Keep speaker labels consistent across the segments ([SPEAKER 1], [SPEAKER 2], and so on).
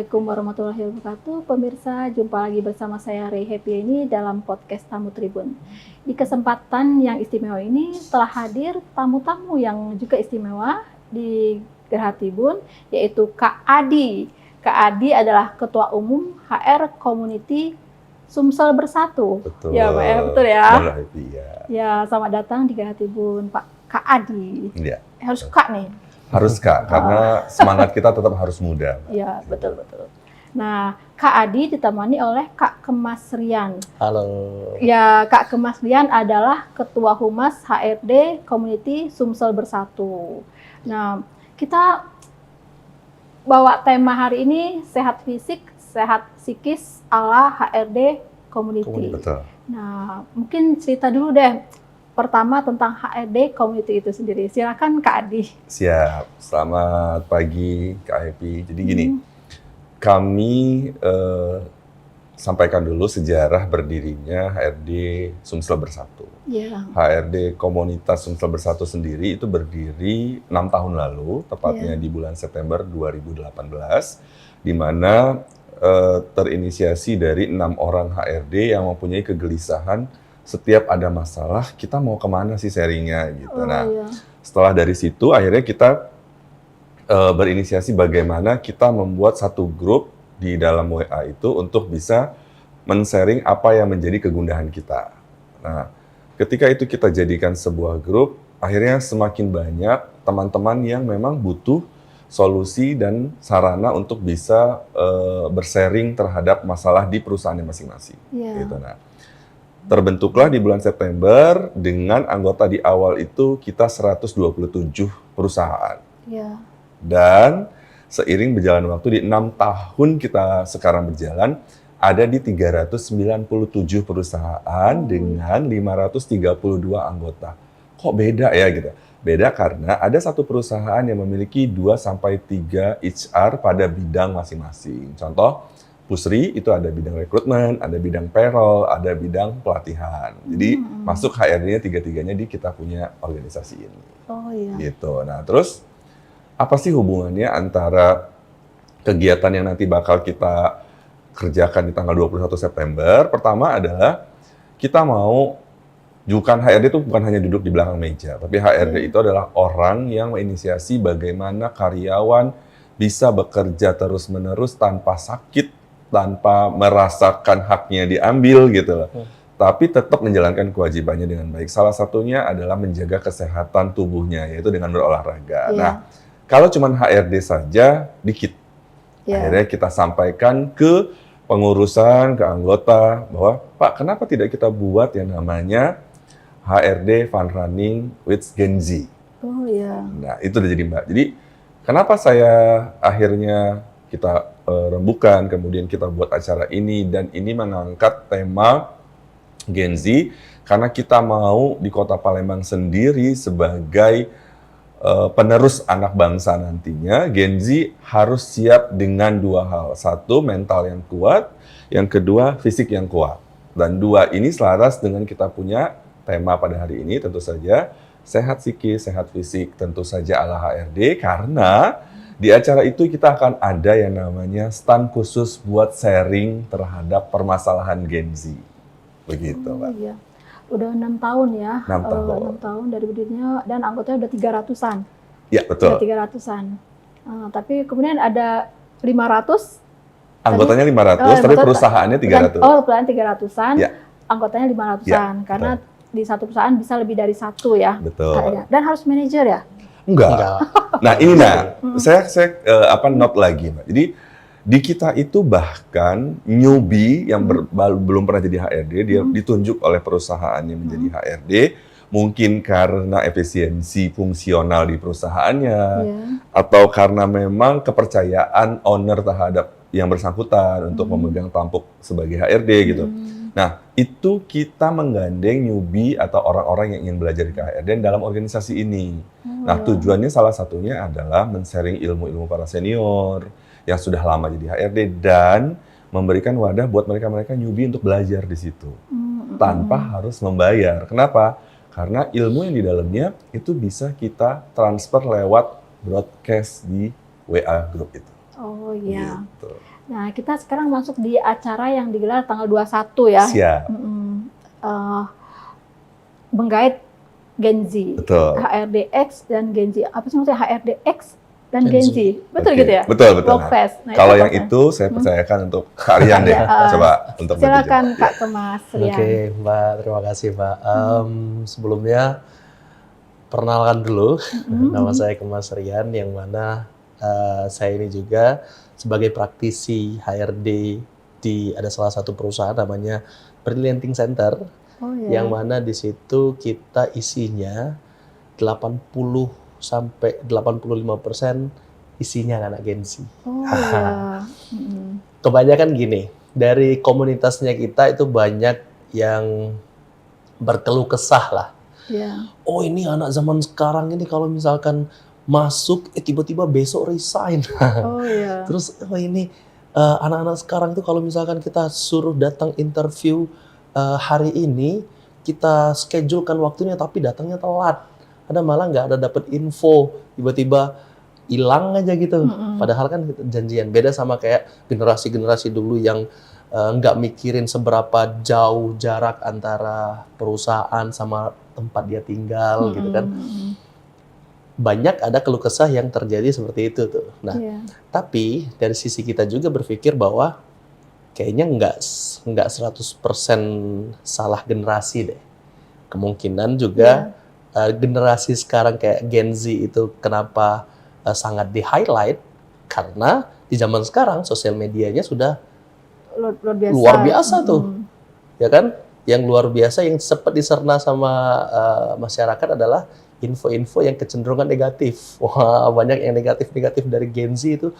[SPEAKER 1] Assalamualaikum warahmatullahi wabarakatuh. Pemirsa, jumpa lagi bersama saya Ray Happy ini dalam podcast Tamu Tribun. Di kesempatan yang istimewa ini telah hadir tamu-tamu yang juga istimewa di Geraha Tribun, yaitu Kak Adi. Kak Adi adalah Ketua Umum HR Community Sumsel Bersatu.
[SPEAKER 2] Betul.
[SPEAKER 1] Ya, Pak, ya, betul ya.
[SPEAKER 2] Happy, ya.
[SPEAKER 1] Ya, selamat datang di Geraha Tribun, Pak Kak Adi.
[SPEAKER 2] Ya.
[SPEAKER 1] Harus Kak nih.
[SPEAKER 2] Harus Kak, karena semangat kita tetap harus muda.
[SPEAKER 1] Iya, betul. Nah, Kak Adi ditemani oleh Kak Kemas Rian.
[SPEAKER 3] Halo.
[SPEAKER 1] Ya, Kak Kemas Rian adalah Ketua Humas HRD Community Sumsel Bersatu. Nah, kita bawa tema hari ini sehat fisik, sehat psikis ala HRD Community.
[SPEAKER 2] Betul.
[SPEAKER 1] Nah, mungkin cerita dulu deh. Pertama tentang HRD Community itu sendiri. Silakan Kak Adi.
[SPEAKER 2] Siap. Selamat pagi Kak Happy. Jadi gini, kami sampaikan dulu sejarah berdirinya HRD Sumsel Bersatu.
[SPEAKER 1] Yeah.
[SPEAKER 2] HRD Komunitas Sumsel Bersatu sendiri itu berdiri 6 tahun lalu, tepatnya di bulan September 2018, di mana terinisiasi dari 6 orang HRD yang mempunyai kegelisahan setiap ada masalah, kita mau kemana sih sharingnya gitu. Setelah dari situ akhirnya kita berinisiasi bagaimana kita membuat satu grup di dalam WA itu untuk bisa men-sharing apa yang menjadi kegundahan kita. Nah, ketika itu kita jadikan sebuah grup, akhirnya semakin banyak teman-teman yang memang butuh solusi dan sarana untuk bisa bersharing terhadap masalah di perusahaannya masing-masing. Gitu. Nah, terbentuklah di bulan September dengan anggota di awal itu kita 127 perusahaan. Yeah. Dan seiring berjalan waktu di 6 tahun kita sekarang berjalan, ada di 397 perusahaan dengan 532 anggota. Kok beda ya gitu? Beda karena ada satu perusahaan yang memiliki 2-3 HR pada bidang masing-masing. Contoh, Pusri itu ada bidang rekrutmen, ada bidang payroll, ada bidang pelatihan. Jadi masuk HRD-nya tiga-tiganya di kita punya organisasi ini.
[SPEAKER 1] Oh iya.
[SPEAKER 2] Gitu. Nah terus apa sih hubungannya antara kegiatan yang nanti bakal kita kerjakan di tanggal 21 September? Pertama adalah kita mau, HRD itu bukan hanya duduk di belakang meja, tapi HRD itu adalah orang yang menginisiasi bagaimana karyawan bisa bekerja terus-menerus tanpa sakit, tanpa merasakan haknya diambil gitu loh. Tapi tetap menjalankan kewajibannya dengan baik. Salah satunya adalah menjaga kesehatan tubuhnya, yaitu dengan berolahraga. Nah, kalau cuma HRD saja, dikit. Akhirnya kita sampaikan ke pengurusan, ke anggota, bahwa Pak, kenapa tidak kita buat yang namanya HRD Fun Running with Gen Z?
[SPEAKER 1] Oh iya.
[SPEAKER 2] Nah, itu udah jadi Mbak. Jadi, kenapa saya akhirnya kita rembukan, kemudian kita buat acara ini, dan ini mengangkat tema Gen Z, karena kita mau di Kota Palembang sendiri sebagai penerus anak bangsa nantinya, Gen Z harus siap dengan 2 hal. Satu, mental yang kuat, yang kedua, fisik yang kuat. Dan 2 ini selaras dengan kita punya tema pada hari ini, tentu saja sehat psikis, sehat fisik, tentu saja ala HRD, karena di acara itu kita akan ada yang namanya stand khusus buat sharing terhadap permasalahan Gen Z. Begitu, Pak.
[SPEAKER 1] Iya. Udah 6 tahun ya.
[SPEAKER 2] 6 tahun.
[SPEAKER 1] 6 tahun dari berdirinya, dan anggotanya udah 300-an.
[SPEAKER 2] Ya, betul.
[SPEAKER 1] Udah 300-an. Tapi kemudian ada 500.
[SPEAKER 2] Anggotanya 500, tapi perusahaannya 300.
[SPEAKER 1] Oh, perusahaan 300-an.
[SPEAKER 2] Ya.
[SPEAKER 1] Anggotanya 500-an. Karena di satu perusahaan bisa lebih dari 1 ya.
[SPEAKER 2] Betul.
[SPEAKER 1] Dan harus manajer ya?
[SPEAKER 2] Enggak. Nah, ini saya note lagi, Mbak. Jadi di kita itu bahkan newbie yang belum pernah jadi HRD, dia ditunjuk oleh perusahaannya menjadi HRD, mungkin karena efisiensi fungsional di perusahaannya, atau karena memang kepercayaan owner terhadap yang bersangkutan untuk memegang tampuk sebagai HRD gitu. Nah, itu kita menggandeng newbie atau orang-orang yang ingin belajar di HRD dalam organisasi ini. Nah, tujuannya salah satunya adalah men-sharing ilmu-ilmu para senior yang sudah lama jadi HRD dan memberikan wadah buat mereka-mereka newbie untuk belajar di situ. Tanpa harus membayar. Kenapa? Karena ilmu yang di dalamnya itu bisa kita transfer lewat broadcast di WA grup itu.
[SPEAKER 1] Oh iya.
[SPEAKER 2] Gitu.
[SPEAKER 1] Nah, kita sekarang masuk di acara yang digelar tanggal 21 ya.
[SPEAKER 2] Siap.
[SPEAKER 1] Menggait Gen Z.
[SPEAKER 2] Betul.
[SPEAKER 1] HRDX dan Gen Z. Apa sih maksudnya HRDX dan Gen Z? Betul
[SPEAKER 2] Oke.
[SPEAKER 1] gitu ya?
[SPEAKER 2] Betul.
[SPEAKER 1] Workfest. Nah,
[SPEAKER 2] kalau
[SPEAKER 1] itu
[SPEAKER 2] yang
[SPEAKER 1] apa?
[SPEAKER 2] itu saya percayakan untuk Kak Rian deh. Coba untuk
[SPEAKER 1] silakan
[SPEAKER 2] berbicara.
[SPEAKER 1] Kak ke Mas Rian.
[SPEAKER 3] Oke, Mbak, terima kasih, Mbak. Sebelumnya perkenalkan dulu, nama saya Mas Rian, yang mana saya ini juga sebagai praktisi HRD di ada salah satu perusahaan namanya Brillianting Center, yang mana di situ kita isinya 80 sampai 85% isinya anak Gen Z.
[SPEAKER 1] Oh iya.
[SPEAKER 3] Kebanyakan gini, dari komunitasnya kita itu banyak yang berkeluh kesah lah.
[SPEAKER 1] Yeah.
[SPEAKER 3] Oh, ini anak zaman sekarang ini kalau misalkan masuk tiba-tiba besok resign.
[SPEAKER 1] Oh iya.
[SPEAKER 3] Terus ini anak-anak sekarang itu kalau misalkan kita suruh datang interview hari ini, kita schedulekan waktunya tapi datangnya telat. Ada malah nggak ada dapat info, tiba-tiba hilang aja gitu. Padahal kan janjian. Beda sama kayak generasi-generasi dulu yang nggak mikirin seberapa jauh jarak antara perusahaan sama tempat dia tinggal gitu kan. Banyak ada keluh kesah yang terjadi seperti itu tuh. Nah, tapi dari sisi kita juga berpikir bahwa kayaknya nggak 100% salah generasi deh. Kemungkinan juga generasi sekarang kayak Gen Z itu kenapa sangat di-highlight, karena di zaman sekarang sosial medianya sudah luar biasa tuh. Ya kan? Yang luar biasa yang sempat diserna sama masyarakat adalah info-info yang kecenderungan negatif. Wah, banyak yang negatif-negatif dari Gen Z itu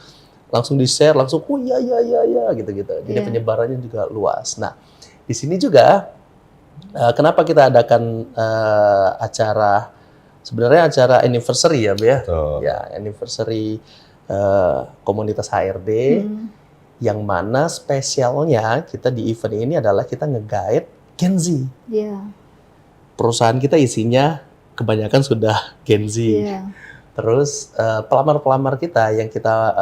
[SPEAKER 3] langsung di-share, langsung oh iya gitu-gitu. Jadi penyebarannya juga luas. Nah, di sini juga kenapa kita adakan sebenarnya acara anniversary ya, Bea? Ya, anniversary komunitas HRD, yang mana spesialnya kita di event ini adalah kita nge-guide Gen Z. Perusahaan kita isinya kebanyakan sudah Gen Z. Terus pelamar-pelamar kita yang kita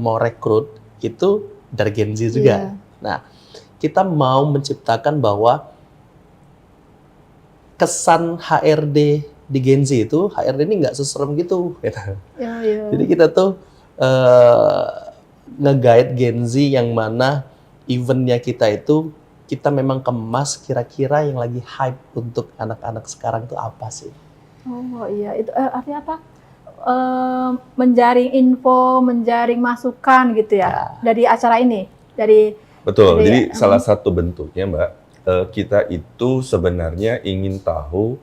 [SPEAKER 3] mau rekrut itu dari Gen Z juga. Nah, kita mau menciptakan bahwa kesan HRD di Gen Z itu, HRD ini nggak seserem gitu. Jadi kita tuh nge-guide Gen Z yang mana eventnya kita itu, kita memang kemas kira-kira yang lagi hype untuk anak-anak sekarang itu apa sih.
[SPEAKER 1] Oh iya, itu artinya apa? Menjaring info, menjaring masukan gitu ya, dari acara ini.
[SPEAKER 2] Betul, jadi salah satu bentuknya Mbak, kita itu sebenarnya ingin tahu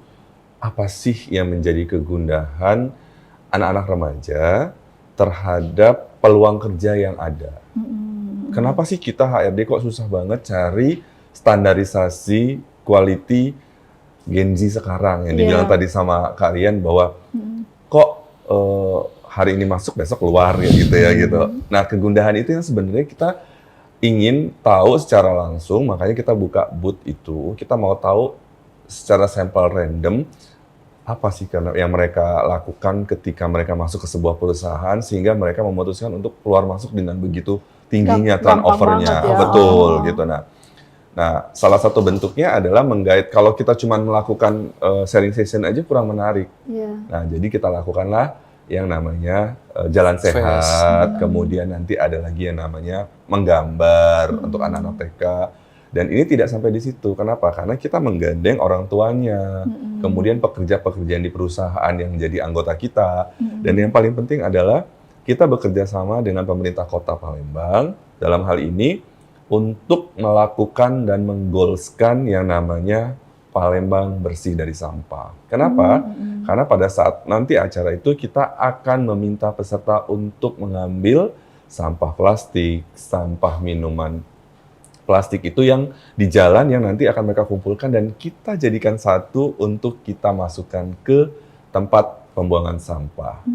[SPEAKER 2] apa sih yang menjadi kegundahan anak-anak remaja terhadap peluang kerja yang ada. Kenapa sih kita HRD kok susah banget cari standarisasi quality Gen Z sekarang yang dibilang tadi sama Kak Rian bahwa kok hari ini masuk besok keluar gitu ya gitu. Nah, kegundahan itu yang sebenarnya kita ingin tahu secara langsung, makanya kita buka booth itu. Kita mau tahu secara sampel random apa sih yang mereka lakukan ketika mereka masuk ke sebuah perusahaan sehingga mereka memutuskan untuk keluar masuk dengan begitu tingginya turnover-nya. Betul gitu. Nah, salah satu bentuknya adalah meng-guide. Kalau kita cuma melakukan sharing session aja kurang menarik. Nah, jadi kita lakukanlah yang namanya jalan sehat, kemudian nanti ada lagi yang namanya menggambar untuk anak-anak TK. Dan ini tidak sampai di situ. Kenapa? Karena kita menggandeng orang tuanya, kemudian pekerja-pekerja di perusahaan yang menjadi anggota kita. Dan yang paling penting adalah kita bekerja sama dengan pemerintah Kota Palembang dalam hal ini untuk melakukan dan menggoalskan yang namanya Palembang bersih dari sampah. Kenapa? Karena pada saat nanti acara itu kita akan meminta peserta untuk mengambil sampah plastik, sampah minuman plastik itu yang di jalan yang nanti akan mereka kumpulkan dan kita jadikan satu untuk kita masukkan ke tempat pembuangan sampah.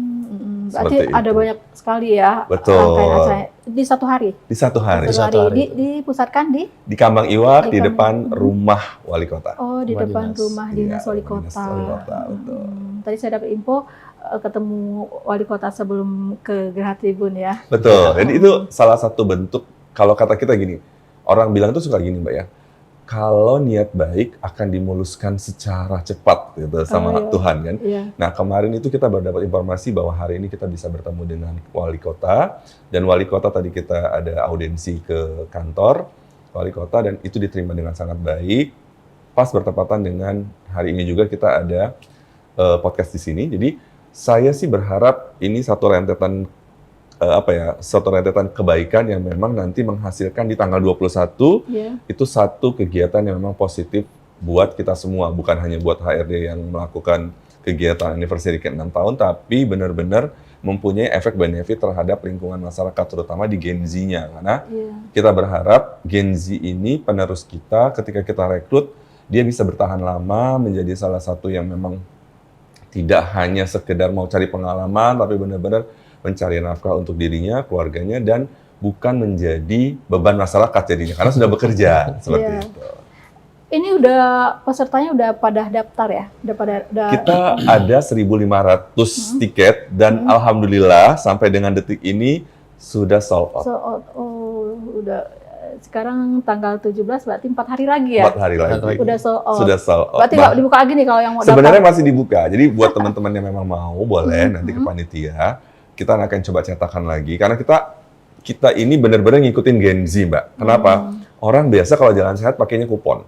[SPEAKER 1] Berarti ada banyak sekali ya.
[SPEAKER 2] Betul.
[SPEAKER 1] Di satu hari?
[SPEAKER 2] Di satu hari.
[SPEAKER 1] Dipusatkan di
[SPEAKER 2] Kambang Iwak, di depan rumah wali kota.
[SPEAKER 1] Oh, di depan rumah dinas wali kota.
[SPEAKER 2] Betul.
[SPEAKER 1] Tadi saya dapat info ketemu wali kota sebelum ke Geraha Tribun ya.
[SPEAKER 2] Betul. Jadi itu salah satu bentuk kalau kata kita gini, orang bilang tuh suka gini Mbak ya, kalau niat baik akan dimuluskan secara cepat gitu sama
[SPEAKER 1] iya.
[SPEAKER 2] Tuhan kan.
[SPEAKER 1] Iya.
[SPEAKER 2] Nah kemarin itu kita baru dapat informasi bahwa hari ini kita bisa bertemu dengan wali kota, dan wali kota tadi kita ada audiensi ke kantor wali kota dan itu diterima dengan sangat baik. Pas bertepatan dengan hari ini juga kita ada podcast di sini. Jadi saya sih berharap ini satu rentetan satu rentetan kebaikan yang memang nanti menghasilkan di tanggal 21
[SPEAKER 1] Iya.
[SPEAKER 2] itu satu kegiatan yang memang positif buat kita semua, bukan hanya buat HRD yang melakukan kegiatan anniversary ke-6 tahun, tapi benar-benar mempunyai efek benefit terhadap lingkungan masyarakat, terutama di Gen Z-nya. Karena
[SPEAKER 1] Iya.
[SPEAKER 2] kita berharap Gen Z ini penerus kita, ketika kita rekrut, dia bisa bertahan lama, menjadi salah satu yang memang tidak hanya sekedar mau cari pengalaman, tapi benar-benar mencari nafkah untuk dirinya, keluarganya, dan bukan menjadi beban masyarakat jadinya, karena sudah bekerja, seperti
[SPEAKER 1] Iya.
[SPEAKER 2] itu.
[SPEAKER 1] Ini udah pesertanya udah pada daftar ya? Udah
[SPEAKER 2] Kita ada 1.500 tiket, dan alhamdulillah sampai dengan detik ini sudah sold out.
[SPEAKER 1] udah sekarang tanggal 17 berarti 4 hari lagi ya?
[SPEAKER 2] 4 hari lagi.
[SPEAKER 1] Udah sold out.
[SPEAKER 2] Sudah sold out.
[SPEAKER 1] Berarti nggak dibuka lagi nih kalau yang mau
[SPEAKER 2] Sebenarnya
[SPEAKER 1] daftar?
[SPEAKER 2] masih dibuka. Jadi buat teman-teman yang memang mau, boleh nanti ke panitia. Kita akan coba cetakan lagi. Karena kita ini benar-benar ngikutin Gen Z, Mbak. Kenapa? Orang biasa kalau jalan sehat pakainya kupon.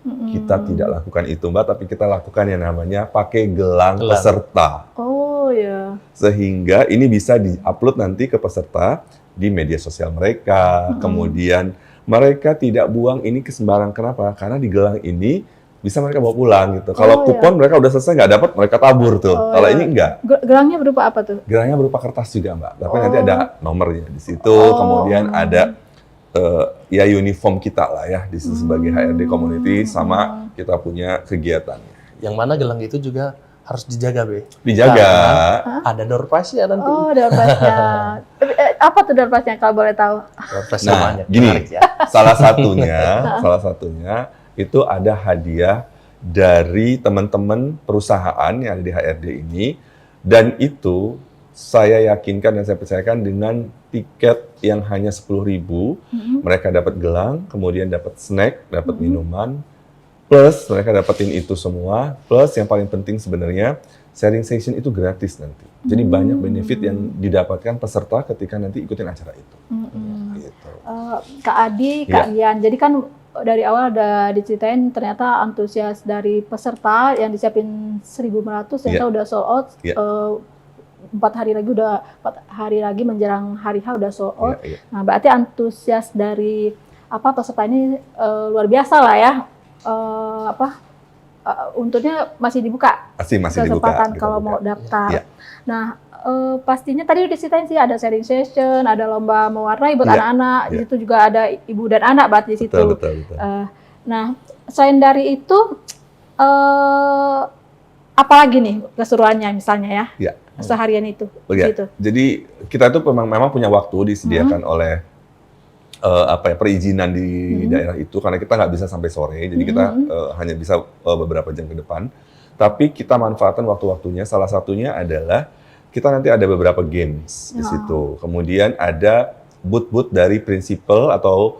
[SPEAKER 2] Kita tidak lakukan itu, Mbak. Tapi kita lakukan yang namanya pakai gelang peserta.
[SPEAKER 1] Oh ya.
[SPEAKER 2] Sehingga ini bisa di-upload nanti ke peserta di media sosial mereka. Kemudian mereka tidak buang ini ke sembarang. Kenapa? Karena di gelang ini bisa mereka bawa pulang gitu. Kalau kupon mereka udah selesai nggak dapat, mereka tabur tuh. Kalau ini enggak.
[SPEAKER 1] Gelangnya berupa apa tuh?
[SPEAKER 2] Gelangnya berupa kertas juga, Mbak. Tapi nanti ada nomornya di situ. Kemudian ada ya uniform kita lah ya di situ sebagai HRD community, sama kita punya kegiatannya.
[SPEAKER 3] Yang mana gelang itu juga harus dijaga, Be.
[SPEAKER 2] Dijaga.
[SPEAKER 3] Karena ada door prize-nya nanti.
[SPEAKER 1] Oh, door prize-nya. Apa tuh door prize-nya kalau boleh tahu?
[SPEAKER 3] Door prize-nya
[SPEAKER 2] Nah,
[SPEAKER 3] banyak.
[SPEAKER 2] gini,
[SPEAKER 3] Menarik ya.
[SPEAKER 2] salah satunya itu ada hadiah dari teman-teman perusahaan yang ada di HRD ini, dan itu saya yakinkan dan saya percayakan dengan tiket yang hanya 10.000, mereka dapat gelang, kemudian dapat snack, dapat minuman, plus mereka dapetin itu semua, plus yang paling penting sebenarnya sharing session itu gratis nanti. Jadi banyak benefit yang didapatkan peserta ketika nanti ikutin acara itu. Gitu.
[SPEAKER 1] Kak Adi, Kak Rian. Jadi kan dari awal udah diceritain ternyata antusias dari peserta yang disiapin 1.500 ternyata udah sold out. 4 hari lagi menjelang hari H udah sold out. Nah, berarti antusias dari peserta ini luar biasa lah ya. Untungnya masih dibuka.
[SPEAKER 2] Masih
[SPEAKER 1] kesempatan
[SPEAKER 2] dibuka.
[SPEAKER 1] kalau mau daftar.
[SPEAKER 2] Iya.
[SPEAKER 1] Nah, pastinya tadi udah ceritain sih ada sharing session, ada lomba mewarnai buat anak-anak. Di situ juga ada ibu dan anak berarti di situ.
[SPEAKER 2] Betul.
[SPEAKER 1] Nah, selain dari itu apalagi nih keseruannya misalnya ya? Seharian itu. Gitu.
[SPEAKER 2] Jadi kita tuh memang punya waktu disediakan oleh perizinan di daerah itu, karena kita nggak bisa sampai sore, jadi kita hanya bisa beberapa jam ke depan. Tapi kita manfaatkan waktu-waktunya. Salah satunya adalah kita nanti ada beberapa games di situ. Kemudian ada booth-booth dari prinsipal atau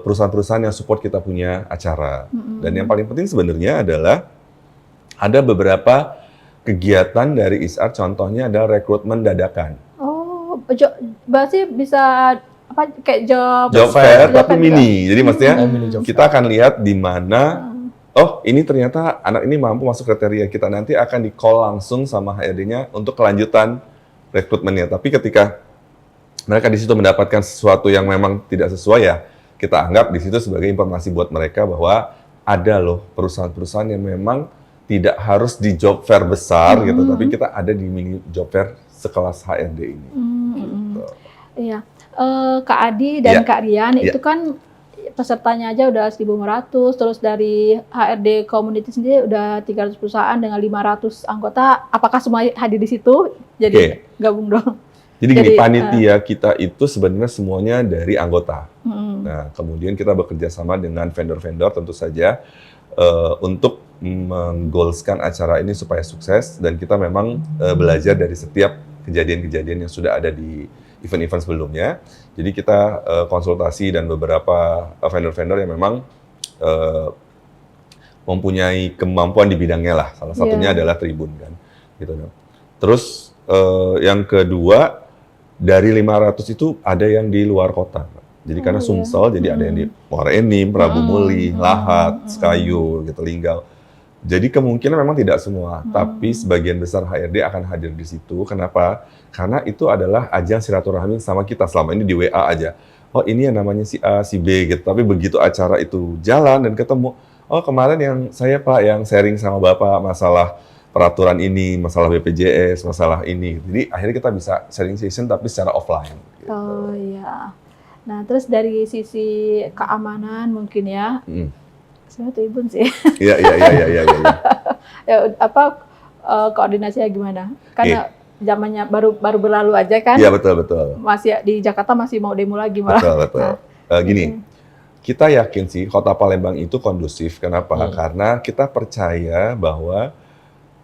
[SPEAKER 2] perusahaan-perusahaan yang support kita punya acara. Dan yang paling penting sebenarnya adalah ada beberapa kegiatan dari ISR, contohnya adalah rekrutmen dadakan.
[SPEAKER 1] Oh, berarti bisa kayak job
[SPEAKER 2] fair tapi mini. Jadi maksudnya
[SPEAKER 3] Job
[SPEAKER 2] kita akan lihat di mana ini ternyata anak ini mampu masuk kriteria kita, nanti akan di-call langsung sama HRD-nya untuk kelanjutan rekrutmennya. Tapi ketika mereka di situ mendapatkan sesuatu yang memang tidak sesuai, ya kita anggap di situ sebagai informasi buat mereka bahwa ada loh perusahaan-perusahaan yang memang tidak harus di job fair besar gitu, tapi kita ada di mini job fair sekelas HRD ini. Gitu.
[SPEAKER 1] Iya. Kak Adi dan Kak Rian itu kan pesertanya aja udah 1.500, terus dari HRD community sendiri udah 300 perusahaan dengan 500 anggota. Apakah semua hadir di situ? Jadi gabung dong.
[SPEAKER 2] Jadi gini, panitia kita itu sebenarnya semuanya dari anggota. Nah, kemudian kita bekerja sama dengan vendor-vendor tentu saja untuk menggoalskan acara ini supaya sukses, dan kita memang belajar dari setiap kejadian-kejadian yang sudah ada di event-event sebelumnya. Jadi kita konsultasi dan beberapa vendor-vendor yang memang mempunyai kemampuan di bidangnya lah. Salah satunya adalah Tribun kan. Gitu. Terus yang kedua, dari 500 itu ada yang di luar kota. Jadi karena Sumsel, jadi ada yang di Muara Enim, Prabu Muli, Lahat, Sekayu, gitu, Linggau. Jadi kemungkinan memang tidak semua, tapi sebagian besar HRD akan hadir di situ. Kenapa? Karena itu adalah ajang silaturahmi sama kita. Selama ini di WA aja. Oh ini yang namanya si A, si B gitu. Tapi begitu acara itu jalan dan ketemu, oh kemarin yang saya Pak yang sharing sama Bapak masalah peraturan ini, masalah BPJS, masalah ini. Jadi akhirnya kita bisa sharing session tapi secara offline. Gitu.
[SPEAKER 1] Oh iya. Nah terus dari sisi keamanan mungkin ya. Sebenarnya Tribun sih.
[SPEAKER 2] Iya.
[SPEAKER 1] Ya apa koordinasinya gimana? Karena zamannya baru berlalu aja kan?
[SPEAKER 2] Iya betul.
[SPEAKER 1] Masih di Jakarta masih mau demo lagi malah.
[SPEAKER 2] Betul. Gini, kita yakin sih Kota Palembang itu kondusif. Kenapa? Karena kita percaya bahwa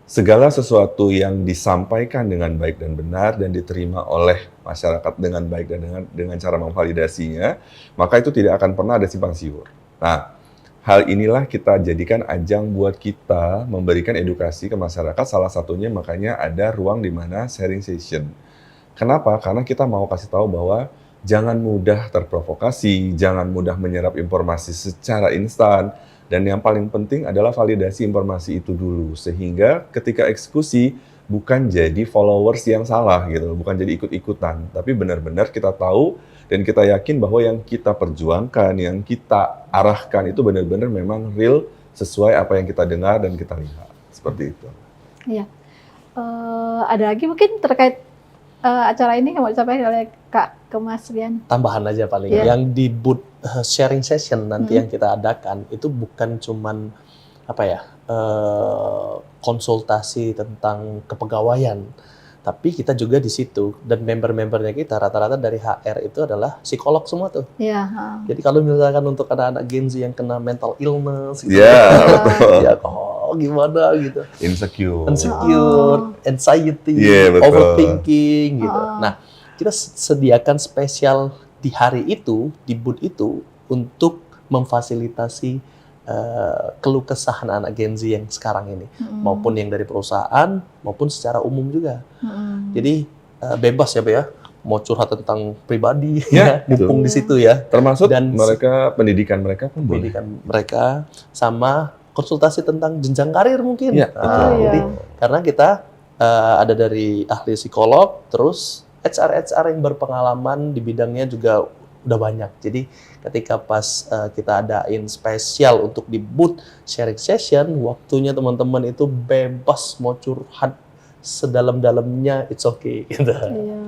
[SPEAKER 2] segala sesuatu yang disampaikan dengan baik dan benar dan diterima oleh masyarakat dengan baik dan dengan cara memvalidasinya, maka itu tidak akan pernah ada simpang siur. Nah, hal inilah kita jadikan ajang buat kita memberikan edukasi ke masyarakat. Salah satunya makanya ada ruang di mana sharing session. Kenapa? Karena kita mau kasih tahu bahwa jangan mudah terprovokasi, jangan mudah menyerap informasi secara instan. Dan yang paling penting adalah validasi informasi itu dulu. Sehingga ketika eksekusi bukan jadi followers yang salah gitu, bukan jadi ikut-ikutan. Tapi benar-benar kita tahu dan kita yakin bahwa yang kita perjuangkan, yang kita arahkan itu benar-benar memang real sesuai apa yang kita dengar dan kita lihat. Seperti itu. Iya.
[SPEAKER 1] Ada lagi mungkin terkait acara ini yang mau disampaikan oleh Kak Mas Rian?
[SPEAKER 3] Tambahan aja paling. Yang di booth sharing session nanti yang kita adakan itu bukan cuman konsultasi tentang kepegawaian, tapi kita juga di situ dan member-membernya kita rata-rata dari HR itu adalah psikolog semua tuh.
[SPEAKER 1] Iya.
[SPEAKER 3] Jadi kalau misalkan untuk anak-anak Gen Z yang kena mental illness, gitu, ya gimana gitu, insecure, anxiety, overthinking gitu. Nah, kita sediakan spesial di hari itu, di booth itu untuk memfasilitasi keluh kesah anak Gen Z yang sekarang ini, maupun yang dari perusahaan, maupun secara umum juga. Jadi bebas ya, Pak ya, mau curhat tentang pribadi, mumpung di situ ya.
[SPEAKER 2] Termasuk dan mereka pendidikan mereka pun
[SPEAKER 3] pendidikan mereka sama konsultasi tentang jenjang karir mungkin. Jadi karena kita ada dari ahli psikolog, terus HR yang berpengalaman di bidangnya juga udah banyak. Jadi ketika pas kita adain spesial untuk di booth sharing session, waktunya teman-teman itu bebas mau curhat sedalam-dalamnya, it's okay. Gitu.
[SPEAKER 1] Iya,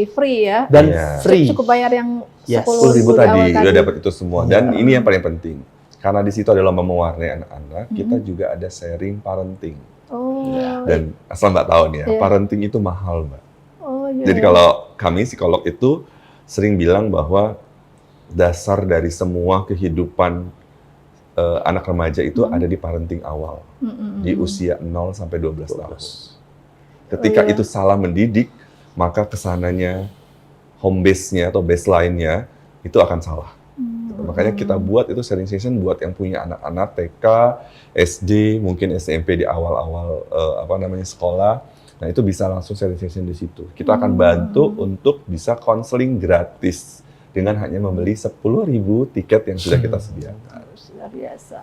[SPEAKER 1] free ya.
[SPEAKER 3] Dan free.
[SPEAKER 1] Cukup bayar yang
[SPEAKER 2] 10.000 tadi, udah dapat itu semua. Dan ini yang paling penting, karena di situ adalah mewarnai anak-anak, kita juga ada sharing parenting. Dan asal Mbak tahu nih ya, parenting itu mahal, Mbak. Jadi kalau kami psikolog itu sering bilang bahwa dasar dari semua kehidupan anak remaja itu ada di parenting awal, di usia 0 sampai 12 tahun. Ketika itu salah mendidik, maka kesananya home base-nya atau baseline-nya itu akan salah. Makanya kita buat itu sharing session buat yang punya anak-anak TK, SD, mungkin SMP di awal-awal sekolah. Nah, itu bisa langsung sharing session di situ. Kita akan bantu untuk bisa konseling gratis dengan hanya membeli 10.000 tiket yang sudah kita sediakan.
[SPEAKER 1] Luar biasa.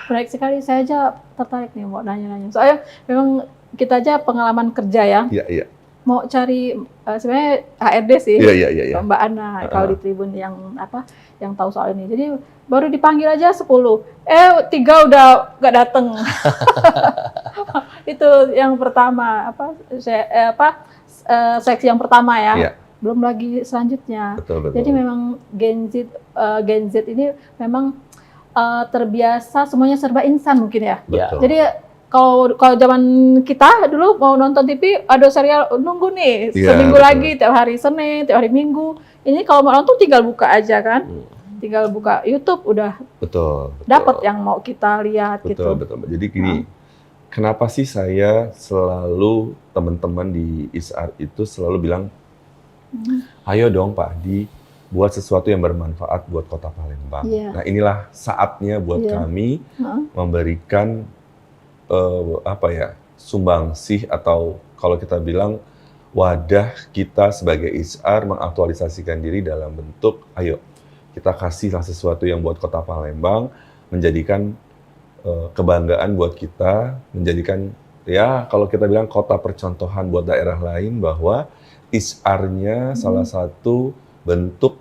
[SPEAKER 1] Baik sekali, saya aja tertarik nih mau nanya-nanya. Soalnya memang kita aja pengalaman kerja ya.
[SPEAKER 2] Iya.
[SPEAKER 1] Mau cari sebenarnya HRD sih.
[SPEAKER 2] Iya.
[SPEAKER 1] Mbak Ana kalau di Tribun yang tahu soal ini. Jadi baru dipanggil aja 10. 3 udah nggak datang. Itu yang pertama seksi yang pertama ya.
[SPEAKER 2] Iya.
[SPEAKER 1] Belum lagi selanjutnya.
[SPEAKER 2] Betul.
[SPEAKER 1] Jadi memang Gen Z ini memang terbiasa semuanya serba instan mungkin ya.
[SPEAKER 2] Betul.
[SPEAKER 1] Jadi kalau zaman kita dulu mau nonton TV ada serial nunggu nih seminggu lagi, tiap hari Senin, tiap hari Minggu. Ini kalau mau nonton tinggal buka aja kan. Tinggal buka YouTube udah dapat yang mau kita lihat gitu.
[SPEAKER 2] Betul. Jadi gini, kenapa sih saya selalu teman-teman di ISAR itu selalu bilang Ayo dong Pak Adi, buat sesuatu yang bermanfaat buat Kota Palembang.
[SPEAKER 1] Iya.
[SPEAKER 2] Nah inilah saatnya buat
[SPEAKER 1] Iya.
[SPEAKER 2] kami
[SPEAKER 1] Heeh.
[SPEAKER 2] memberikan sumbangsih atau kalau kita bilang wadah kita sebagai HR mengaktualisasikan diri dalam bentuk, ayo kita kasihlah sesuatu yang buat Kota Palembang, menjadikan kebanggaan buat kita, menjadikan ya kalau kita bilang kota percontohan buat daerah lain bahwa HR-nya salah satu bentuk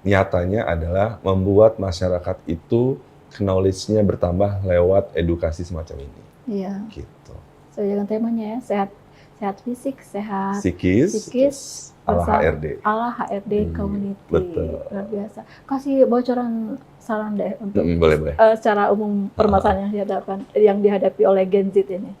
[SPEAKER 2] nyatanya adalah membuat masyarakat itu knowledge-nya bertambah lewat edukasi semacam ini.
[SPEAKER 1] Iya.
[SPEAKER 2] Gitu.
[SPEAKER 1] Sesuai dengan temanya ya, sehat fisik, sehat
[SPEAKER 2] Psikis, ala
[SPEAKER 1] bersama-
[SPEAKER 2] HRD.
[SPEAKER 1] ala HRD
[SPEAKER 2] Iya,
[SPEAKER 1] Community.
[SPEAKER 2] betul.
[SPEAKER 1] Luar biasa. Kasih bocoran saran deh untuk
[SPEAKER 2] Boleh.
[SPEAKER 1] secara umum permasalahan yang dihadapi oleh Gen Z ini.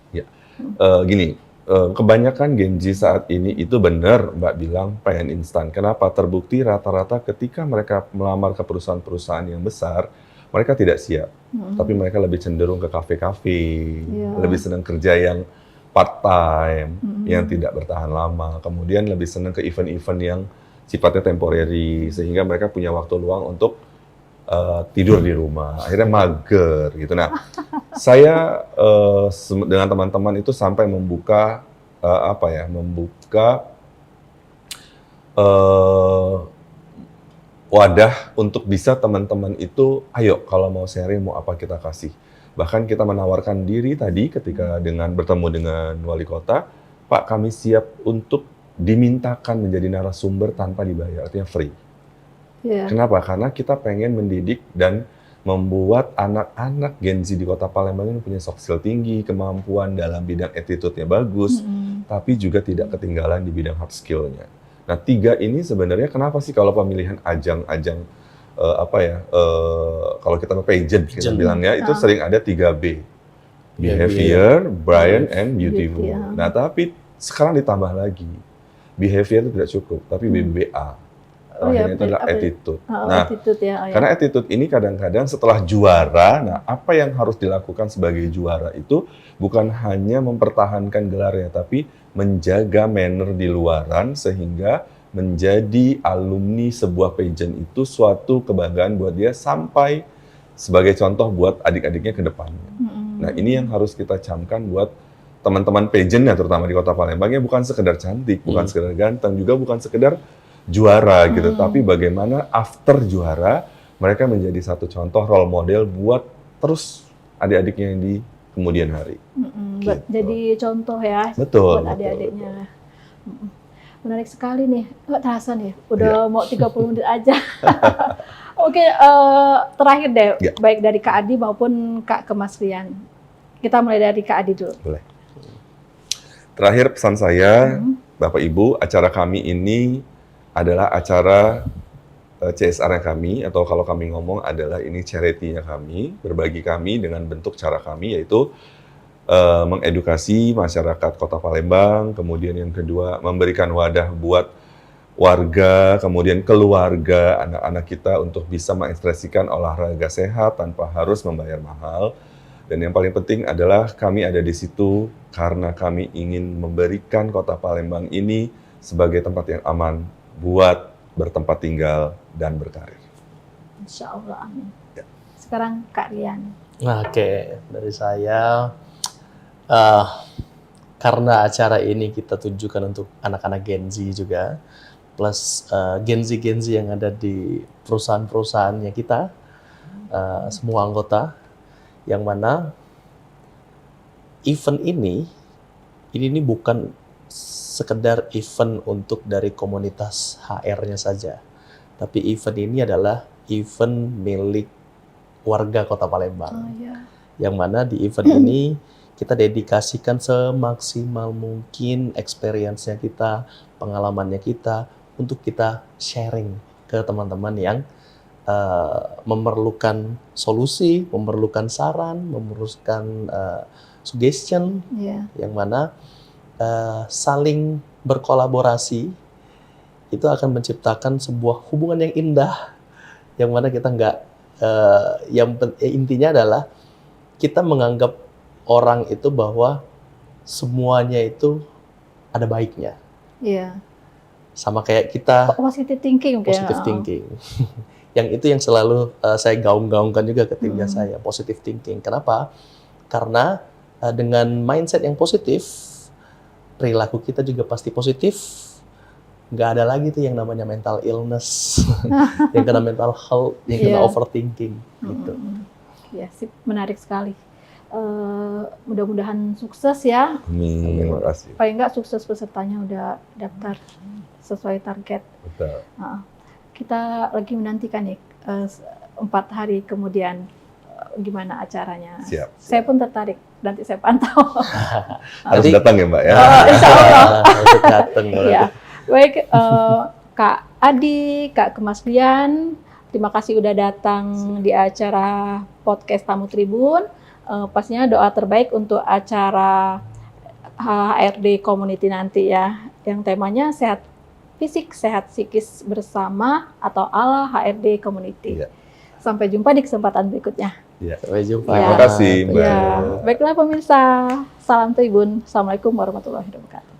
[SPEAKER 2] Kebanyakan Gen Z saat ini itu benar Mbak bilang pengen instan. Kenapa? Terbukti rata-rata ketika mereka melamar ke perusahaan-perusahaan yang besar, mereka tidak siap. Tapi mereka lebih cenderung ke kafe-kafe,
[SPEAKER 1] Iya.
[SPEAKER 2] lebih senang kerja yang part-time, yang tidak bertahan lama. Kemudian lebih senang ke event-event yang sifatnya temporary, sehingga mereka punya waktu luang untuk tidur di rumah. Akhirnya mager gitu. Nah, saya dengan teman-teman itu sampai membuka wadah untuk bisa teman-teman itu, ayo kalau mau sharing mau apa kita kasih. Bahkan kita menawarkan diri tadi ketika dengan bertemu dengan wali kota, Pak kami siap untuk dimintakan menjadi narasumber tanpa dibayar, artinya free.
[SPEAKER 1] Iya.
[SPEAKER 2] Kenapa? Karena kita pengen mendidik dan membuat anak-anak Gen Z di Kota Palembang ini punya soft skill tinggi, kemampuan dalam bidang attitude-nya bagus, tapi juga tidak ketinggalan di bidang hard skill-nya. Nah, 3 ini sebenarnya kenapa sih kalau pemilihan ajang-ajang kalau kita pageant kita bilangnya itu sering ada 3B. Behavior, Brian, and Beautiful.
[SPEAKER 1] Beauty, ya.
[SPEAKER 2] Nah, tapi sekarang ditambah lagi. Behavior itu tidak cukup, tapi BBA.
[SPEAKER 1] Oh iya,
[SPEAKER 2] Akhirnya itu adalah
[SPEAKER 1] apa-
[SPEAKER 2] attitude.
[SPEAKER 1] Oh,
[SPEAKER 2] Nah,
[SPEAKER 1] attitude ya. Oh, ya.
[SPEAKER 2] karena attitude ini kadang-kadang setelah juara, nah apa yang harus dilakukan sebagai juara itu bukan hanya mempertahankan gelarnya, tapi menjaga manner di luaran sehingga menjadi alumni sebuah pageant itu suatu kebanggaan buat dia sampai sebagai contoh buat adik-adiknya ke depannya. Nah ini yang harus kita camkan buat teman-teman pageant-nya terutama di Kota Palembang ya bukan sekedar cantik, bukan sekedar ganteng, juga bukan sekedar juara gitu, tapi bagaimana after juara mereka menjadi satu contoh role model buat terus adik-adiknya yang di kemudian hari. Gitu.
[SPEAKER 1] Jadi contoh ya
[SPEAKER 2] Betul.
[SPEAKER 1] buat adik-adiknya. Menarik sekali nih. Nggak terasa nih, udah mau 30 menit aja. Oke, terakhir deh,
[SPEAKER 2] Ya.
[SPEAKER 1] baik dari Kak Adi maupun Kak Kemasrian. Kita mulai dari Kak Adi dulu.
[SPEAKER 2] Boleh. Terakhir pesan saya, Bapak Ibu, acara kami ini adalah acara CSR-nya kami, atau kalau kami ngomong adalah ini charity-nya kami, berbagi kami dengan bentuk cara kami, yaitu mengedukasi masyarakat Kota Palembang, kemudian yang kedua memberikan wadah buat warga, kemudian keluarga, anak-anak kita untuk bisa mengekspresikan olahraga sehat tanpa harus membayar mahal. Dan yang paling penting adalah kami ada di situ karena kami ingin memberikan Kota Palembang ini sebagai tempat yang aman buat bertempat tinggal dan berkarir.
[SPEAKER 1] Insya Allah, amin.
[SPEAKER 2] Ya.
[SPEAKER 1] Sekarang Kak Rian.
[SPEAKER 3] Nah, oke, dari saya, karena acara ini kita tujukan untuk anak-anak Gen Z juga, plus Gen Z yang ada di perusahaan-perusahaannya kita, semua anggota, yang mana event ini bukan sekedar event untuk dari komunitas HR-nya saja, tapi event ini adalah event milik warga Kota Palembang.
[SPEAKER 1] Oh ya.
[SPEAKER 3] Yang mana di event ini kita dedikasikan semaksimal mungkin experience-nya kita, pengalamannya kita, untuk kita sharing ke teman-teman yang memerlukan solusi, memerlukan saran, memerlukan suggestion,
[SPEAKER 1] Iya.
[SPEAKER 3] yang mana saling berkolaborasi itu akan menciptakan sebuah hubungan yang indah, yang mana kita intinya adalah kita menganggap orang itu bahwa semuanya itu ada baiknya.
[SPEAKER 1] Iya.
[SPEAKER 3] Sama kayak kita
[SPEAKER 1] Positive thinking mungkin.
[SPEAKER 3] positive thinking. Yang itu yang selalu saya gaung-gaungkan juga ke timnya saya, positive thinking. Kenapa? Karena dengan mindset yang positif, perilaku kita juga pasti positif. Nggak ada lagi tuh yang namanya mental illness, yang kena mental health, yang kena
[SPEAKER 1] Iya.
[SPEAKER 3] overthinking gitu.
[SPEAKER 1] Ya, sip, menarik sekali. Mudah-mudahan sukses ya.
[SPEAKER 2] Amin, terima kasih.
[SPEAKER 1] Paling nggak sukses pesertanya udah daftar sesuai target.
[SPEAKER 2] Betul.
[SPEAKER 1] Kita lagi menantikan nih 4 hari kemudian gimana acaranya.
[SPEAKER 2] Siap.
[SPEAKER 1] Saya pun tertarik, nanti saya pantau.
[SPEAKER 2] Harus
[SPEAKER 3] Nanti-
[SPEAKER 2] datang ya Mbak ya.
[SPEAKER 1] Insya Allah.
[SPEAKER 3] Harus datang.
[SPEAKER 1] Ya, baik Kak Adi, Kak Kemaslian, terima kasih udah datang di acara podcast Tamu Tribun. Pastinya doa terbaik untuk acara HRD Community nanti ya, yang temanya sehat fisik, sehat psikis bersama atau ala HRD Community.
[SPEAKER 2] Iya.
[SPEAKER 1] Sampai jumpa di kesempatan berikutnya.
[SPEAKER 3] Sampai jumpa.
[SPEAKER 2] Terima kasih Mbak.
[SPEAKER 1] Ya, baiklah pemirsa, salam Tribun. Assalamualaikum warahmatullahi wabarakatuh.